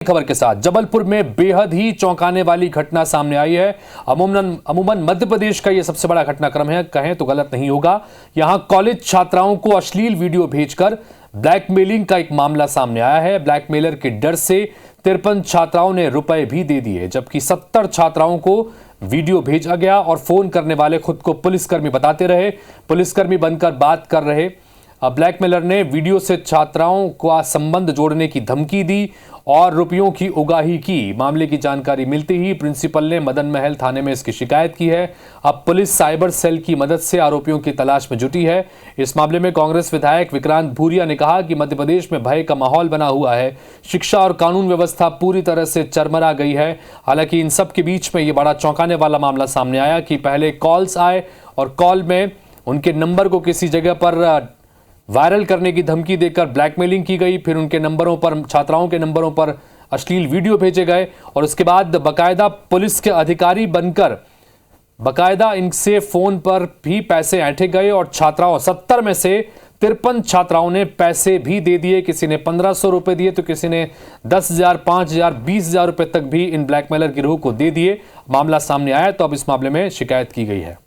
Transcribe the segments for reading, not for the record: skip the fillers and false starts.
खबर के साथ जबलपुर में बेहद ही चौंकाने वाली घटना सामने आई है। अमूमन मध्य प्रदेश का यह सबसे बड़ा घटनाक्रम है, कहें तो गलत नहीं होगा। यहां कॉलेज छात्राओं को अश्लील वीडियो भेजकर ब्लैकमेलिंग का एक मामला सामने आया है। ब्लैकमेलर के डर से 53 छात्राओं ने रुपए भी दे दिए, जबकि 70 छात्राओं को वीडियो भेजा गया और फोन करने वाले खुद को पुलिसकर्मी बताते रहे, पुलिसकर्मी बनकर बात कर रहे। ब्लैकमेलर ने वीडियो से छात्राओं का संबंध जोड़ने की धमकी दी और रुपयों की उगाही की। मामले की जानकारी मिलते ही प्रिंसिपल ने मदन महल थाने में इसकी शिकायत की है। अब पुलिस साइबर सेल की मदद से आरोपियों की तलाश में जुटी है। इस मामले में कांग्रेस विधायक विक्रांत भूरिया ने कहा कि मध्य प्रदेश में भय का माहौल बना हुआ है, शिक्षा और कानून व्यवस्था पूरी तरह से चरमरा गई है। हालांकि इन सब के बीच में ये बड़ा चौंकाने वाला मामला सामने आया कि पहले कॉल्स आए और कॉल में उनके नंबर को किसी जगह पर वायरल करने की धमकी देकर ब्लैकमेलिंग की गई, फिर उनके नंबरों पर, छात्राओं के नंबरों पर अश्लील वीडियो भेजे गए और उसके बाद बकायदा पुलिस के अधिकारी बनकर बकायदा इनसे फोन पर भी पैसे ऐंठे गए और छात्राओं 70 में से 53 छात्राओं ने पैसे भी दे दिए। किसी ने 1500 रुपए दिए तो किसी ने 10,000, 5,000, 20,000 रुपए तक भी इन ब्लैकमेलर गिरोह को दे दिए। मामला सामने आया तो अब इस मामले में शिकायत की गई है।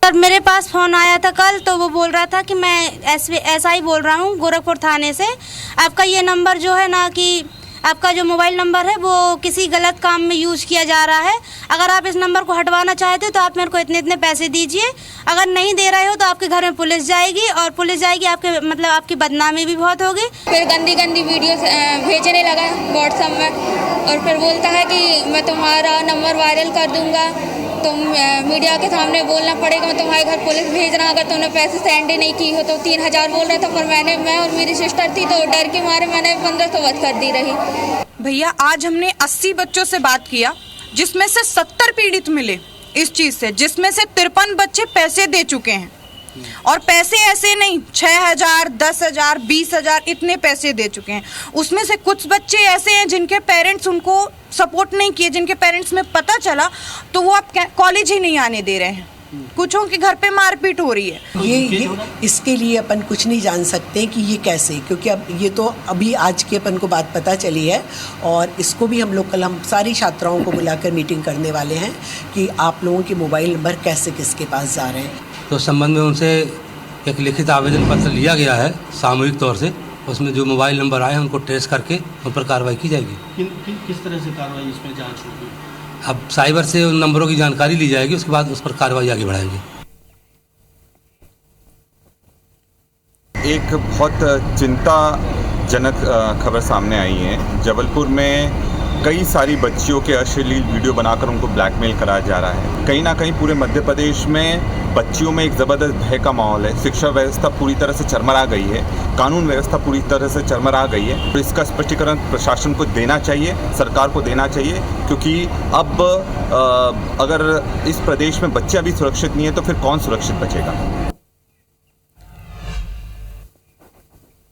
सर, मेरे पास फ़ोन आया था कल, तो वो बोल रहा था कि मैं ऐसा ही बोल रहा हूँ गोरखपुर थाने से। आपका ये नंबर जो है ना, कि आपका जो मोबाइल नंबर है वो किसी गलत काम में यूज़ किया जा रहा है। अगर आप इस नंबर को हटवाना चाहते हो तो आप मेरे को इतने इतने पैसे दीजिए। अगर नहीं दे रहे हो तो आपके घर में पुलिस जाएगी और पुलिस जाएगी, आपकी बदनामी भी बहुत होगी। फिर गंदी गंदी वीडियो भेजने लगा व्हाट्सएप में और फिर बोलता है कि मैं तुम्हारा नंबर वायरल कर दूँगा, तुम मीडिया के सामने बोलना पड़ेगा, मैं तुम्हारे घर पुलिस भेज रहा, अगर तुमने पैसे सेंड नहीं की हो तो। 3,000 बोल रहा था, पर मैं और मेरी सिस्टर थी तो डर के मारे मैंने 1500 बच कर दी रही। भैया, आज हमने 80 बच्चों से बात किया, जिसमें से 70 पीड़ित मिले इस चीज़ से, जिसमें से 53 बच्चे पैसे दे चुके हैं। और पैसे ऐसे नहीं 6,000, 10,000, 20,000 इतने पैसे दे चुके हैं। उसमें से कुछ बच्चे ऐसे हैं जिनके पेरेंट्स उनको सपोर्ट नहीं किए, जिनके पेरेंट्स में पता चला तो वो अब कॉलेज ही नहीं आने दे रहे हैं। कुछों के घर पे मारपीट हो रही है। ये इसके लिए अपन कुछ नहीं जान सकते कि ये कैसे, क्योंकि अब ये तो अभी आज की अपन को बात पता चली है और इसको भी हम लोग कल हम सारी छात्राओं को बुलाकर मीटिंग करने वाले हैं कि आप लोगों के मोबाइल नंबर कैसे किसके पास जा रहे हैं। तो संबंध में उनसे एक लिखित आवेदन पत्र लिया गया है सामूहिक तौर से। उसमें जो मोबाइल नंबर आए उनको ट्रेस करके उन पर कार्रवाई की जाएगी। किस तरह से कार्रवाई इसमें जांच होगी? अब साइबर से उन नंबरों की जानकारी ली जाएगी, उसके बाद उस पर कार्रवाई आगे बढ़ाएंगे। एक बहुत चिंताजनक खबर सामने आई है। जबलपुर में कई सारी बच्चियों के अश्लील वीडियो बनाकर उनको ब्लैकमेल कराया जा रहा है। कहीं ना कहीं पूरे मध्य प्रदेश में बच्चियों में एक ज़बरदस्त भय का माहौल है। शिक्षा व्यवस्था पूरी तरह से चरमरा गई है, कानून व्यवस्था पूरी तरह से चरमरा गई है। तो इसका स्पष्टीकरण प्रशासन को देना चाहिए, सरकार को देना चाहिए, क्योंकि अब अगर इस प्रदेश में बच्चे अभी सुरक्षित नहीं है तो फिर कौन सुरक्षित बचेगा।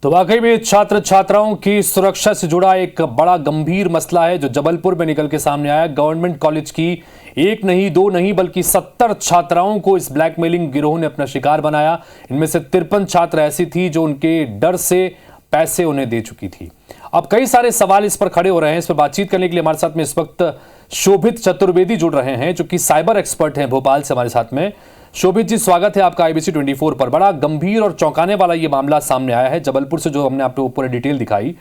तो वाकई में छात्र छात्राओं की सुरक्षा से जुड़ा एक बड़ा गंभीर मसला है जो जबलपुर में निकल के सामने आया। गवर्नमेंट कॉलेज की एक नहीं, दो नहीं, बल्कि 70 छात्राओं को इस ब्लैकमेलिंग गिरोह ने अपना शिकार बनाया। इनमें से 53 छात्र ऐसी थी जो उनके डर से पैसे उन्हें दे चुकी थी। अब कई सारे सवाल इस पर खड़े हो रहे हैं। इस पर बातचीत करने के लिए हमारे साथ में इस वक्त शोभित चतुर्वेदी जुड़ रहे हैं, जो कि साइबर एक्सपर्ट हैं भोपाल से हमारे साथ में। शोभित जी, स्वागत है आपका IBC 24 पर। बड़ा गंभीर और चौंकाने वाला ये मामला सामने आया है जबलपुर से, जो हमने आपको पूरी डिटेल दिखाई।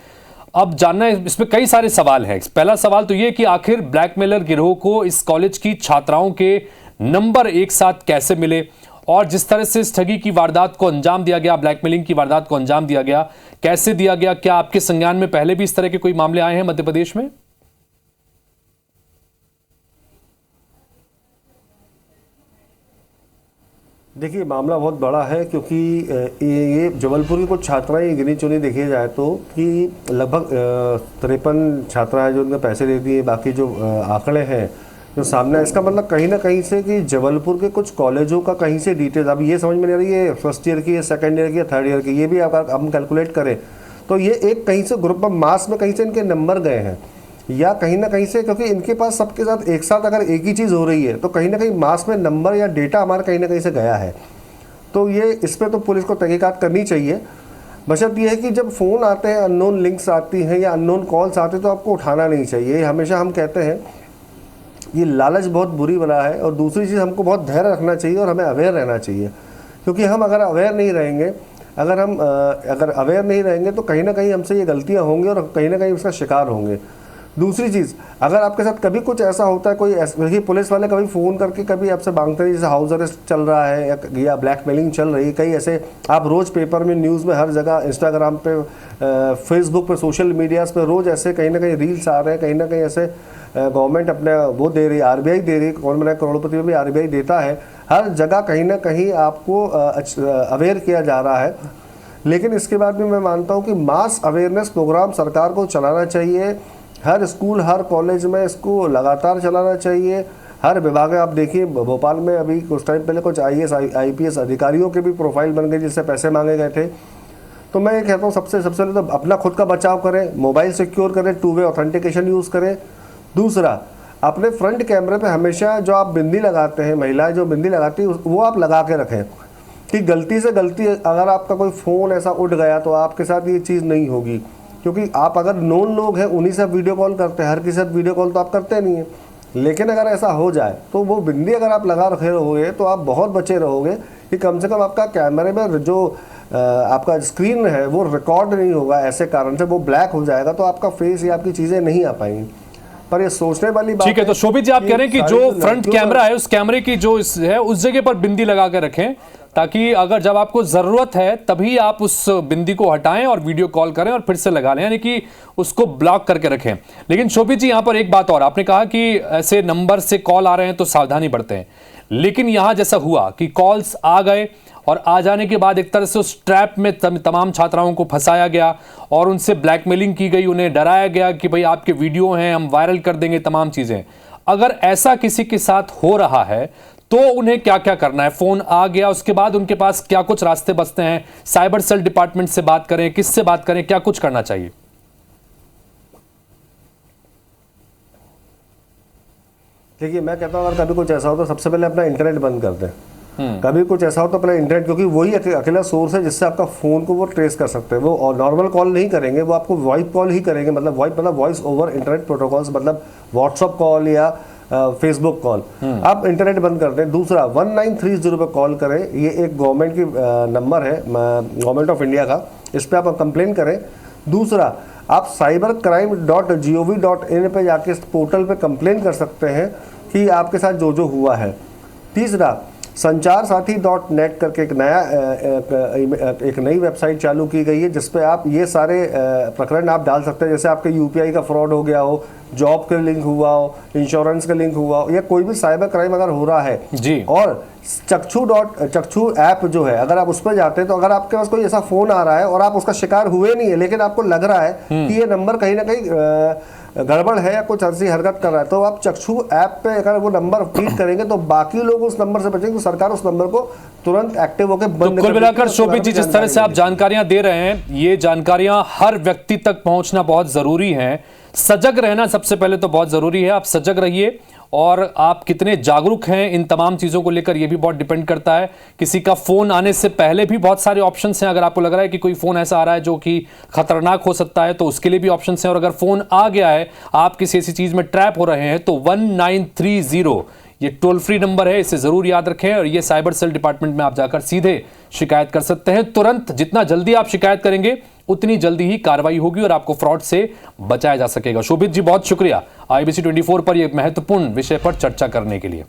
अब जानना है, इसमें कई सारे सवाल हैं। पहला सवाल तो ये कि आखिर ब्लैकमेलर गिरोह को इस कॉलेज की छात्राओं के नंबर एक साथ कैसे मिले और जिस तरह से इस ठगी की वारदात को अंजाम दिया गया, ब्लैकमेलिंग की वारदात को अंजाम दिया गया, कैसे दिया गया? क्या आपके संज्ञान में पहले भी इस तरह के कोई मामले आए हैं मध्य प्रदेश में? देखिए, मामला बहुत बड़ा है, क्योंकि ये जबलपुर की कुछ छात्राएं गिनी चुनी देखी जाए तो कि लगभग 53 छात्रा है जो उनके पैसे दे दिए। बाकी जो आंकड़े हैं जो सामने है, इसका मतलब कहीं ना कहीं से कि जबलपुर के कुछ कॉलेजों का कहीं से डिटेल अब ये समझ में नहीं आ रही है, फर्स्ट ईयर की, सेकंड ईयर की, थर्ड ईयर की, ये भी अगर हम कैलकुलेट करें तो ये एक कहीं से ग्रुप ऑफ मास में कहीं से इनके नंबर गए हैं, या कहीं ना कहीं से, क्योंकि इनके पास सबके साथ एक साथ अगर एक ही चीज़ हो रही है तो कहीं ना कहीं मास में नंबर या डेटा हमारा कहीं ना कहीं से गया है। तो ये इस पर तो पुलिस को तहकीकात करनी चाहिए। बशर्ते ये है कि जब फ़ोन आते हैं, अननोन लिंक्स आती हैं या अननोन कॉल्स आते हैं, तो आपको उठाना नहीं चाहिए। हमेशा हम कहते हैं ये लालच बहुत बुरी बला है। और दूसरी चीज़, हमको बहुत धैर्य रखना चाहिए और हमें अवेयर रहना चाहिए, क्योंकि हम अगर अवेयर नहीं रहेंगे, अगर अवेयर नहीं रहेंगे तो कहीं ना कहीं हमसे ये गलतियां होंगी और कहीं ना कहीं उसका शिकार होंगे। दूसरी चीज़, अगर आपके साथ कभी कुछ ऐसा होता है, कोई देखिए पुलिस वाले कभी फ़ोन करके कभी आपसे मांगते हैं, जैसे हाउस अरेस्ट चल रहा है या ब्लैकमेलिंग चल रही है, कई ऐसे आप रोज़ पेपर में, न्यूज़ में, हर जगह, इंस्टाग्राम पे, फेसबुक पे, सोशल मीडियाज़ पे रोज़ ऐसे कहीं ना कहीं रील्स आ रहे हैं, कहीं ना कहीं ऐसे गवर्नमेंट अपने वो दे रही है, RBI दे रही है, कौन बना करोड़पति में भी RBI देता है, हर जगह कहीं ना कहीं आपको अवेयर किया जा रहा है। लेकिन इसके बाद भी मैं मानता हूँ कि मास अवेयरनेस प्रोग्राम सरकार को चलाना चाहिए, हर स्कूल, हर कॉलेज में इसको लगातार चलाना चाहिए। हर विभाग में आप देखिए, भोपाल में अभी कुछ टाइम पहले कुछ IAS IPS अधिकारियों के भी प्रोफाइल बन गए जिससे पैसे मांगे गए थे। तो मैं ये कहता हूँ सबसे पहले तो अपना खुद का बचाव करें, मोबाइल सिक्योर करें, 2-वे ऑथेंटिकेशन यूज़ करें। दूसरा, अपने फ्रंट कैमरे पे हमेशा जो आप बिंदी लगाते हैं, महिलाएं जो बिंदी लगाती है, वो आप लगा के रखें कि गलती से अगर आपका कोई फ़ोन ऐसा उठ गया तो आपके साथ ये चीज़ नहीं होगी। क्योंकि आप अगर नोन लोग हैं उन्हीं से वीडियो कॉल करते हैं, हर किसी साथ वीडियो कॉल तो आप करते नहीं हैं। लेकिन अगर ऐसा हो जाए तो वो बिंदी अगर आप लगा रखे रहोगे तो आप बहुत बचे रहोगे कि कम से कम आपका कैमरे में जो आपका स्क्रीन है वो रिकॉर्ड नहीं होगा, ऐसे कारण से वो ब्लैक हो जाएगा, तो आपका फेस या आपकी चीज़ें नहीं आ पाएंगी। पर ये सोचने वाली बात ठीक है। तो शोभित जी, आप कह रहे हैं कि जो फ्रंट कैमरा है, उस कैमरे की जो है उस जगह पर बिंदी लगा के रखें, ताकि अगर जब आपको जरूरत है तभी आप उस बिंदी को हटाएं और वीडियो कॉल करें और फिर से लगा लें, यानी कि उसको ब्लॉक करके रखें। लेकिन शोभित जी, यहां पर एक बात और, आपने कहा कि ऐसे नंबर से कॉल आ रहे हैं तो सावधानी बरतें, लेकिन यहां जैसा हुआ कि कॉल्स आ गए और आ जाने के बाद एक तरह से उस ट्रैप में तमाम छात्राओं को फंसाया गया और उनसे ब्लैकमेलिंग की गई, उन्हें डराया गया कि भाई आपके वीडियो हैं, हम वायरल कर देंगे, तमाम चीजें। अगर ऐसा किसी के साथ हो रहा है तो उन्हें क्या क्या करना है? फोन आ गया, उसके बाद उनके पास क्या कुछ रास्ते बचते हैं? साइबर सेल डिपार्टमेंट से बात करें, किससे बात करें, क्या कुछ करना चाहिए? देखिए, मैं कहता हूँ अगर कभी कुछ ऐसा हो तो सबसे पहले अपना इंटरनेट बंद कर दें। कभी कुछ ऐसा हो तो अपना इंटरनेट, क्योंकि वही अकेला सोर्स है जिससे आपका फ़ोन को वो ट्रेस कर सकते हैं। वो नॉर्मल कॉल नहीं करेंगे, वो आपको वॉइस कॉल ही करेंगे, मतलब वॉइस ओवर इंटरनेट प्रोटोकॉल्स, मतलब व्हाट्सअप कॉल या फेसबुक कॉल। आप इंटरनेट बंद कर दें। दूसरा, 1930 पे कॉल करें, ये एक गवर्नमेंट की नंबर है, गवर्नमेंट ऑफ इंडिया का, इस पर आप कंप्लेन करें। दूसरा, आप cybercrime.gov.in पे जाके इस पोर्टल पे कंप्लेन कर सकते हैं कि आपके साथ जो जो हुआ है। तीसरा, संचारसाथी.net करके एक नई वेबसाइट चालू की गई है जिसपे आप ये सारे प्रकरण आप डाल सकते हैं, जैसे आपके UPI का फ्रॉड हो गया हो, जॉब के लिंक हुआ हो, इंश्योरेंस का लिंक हुआ हो, या कोई भी साइबर क्राइम अगर हो रहा है जी। और चक्षु ऐप जो है, अगर आप उस पर जाते हैं तो अगर आपके पास कोई ऐसा फोन आ रहा है और आप उसका शिकार हुए नहीं है, लेकिन आपको लग रहा है कि ये नंबर कहीं ना कहीं गड़बड़ है या कुछ ऐसी हरकत कर रहा है, तो आप चक्षु ऐप पे अगर वो नंबर फीड करेंगे तो बाकी लोग उस नंबर से बचेंगे, तो सरकार उस नंबर को तुरंत एक्टिव होकर बंद तो कुल मिलाकर शोभित जी, जिस तरह से आप जानकारियां दे रहे हैं, ये जानकारियां हर व्यक्ति तक पहुंचना बहुत जरूरी है। सजग रहना सबसे पहले तो बहुत जरूरी है। आप सजग रहिए, और आप कितने जागरूक हैं इन तमाम चीज़ों को लेकर, यह भी बहुत डिपेंड करता है। किसी का फ़ोन आने से पहले भी बहुत सारे ऑप्शंस हैं। अगर आपको लग रहा है कि कोई फ़ोन ऐसा आ रहा है जो कि खतरनाक हो सकता है, तो उसके लिए भी ऑप्शंस हैं। और अगर फ़ोन आ गया है, आप किसी ऐसी चीज़ में ट्रैप हो रहे हैं, तो 1930 ये टोल फ्री नंबर है, इसे ज़रूर याद रखें। और ये साइबर सेल डिपार्टमेंट में आप जाकर सीधे शिकायत कर सकते हैं। तुरंत, जितना जल्दी आप शिकायत करेंगे उतनी जल्दी ही कार्रवाई होगी और आपको फ्रॉड से बचाया जा सकेगा। शोभित जी, बहुत शुक्रिया IBC 24 पर यह महत्वपूर्ण विषय पर चर्चा करने के लिए।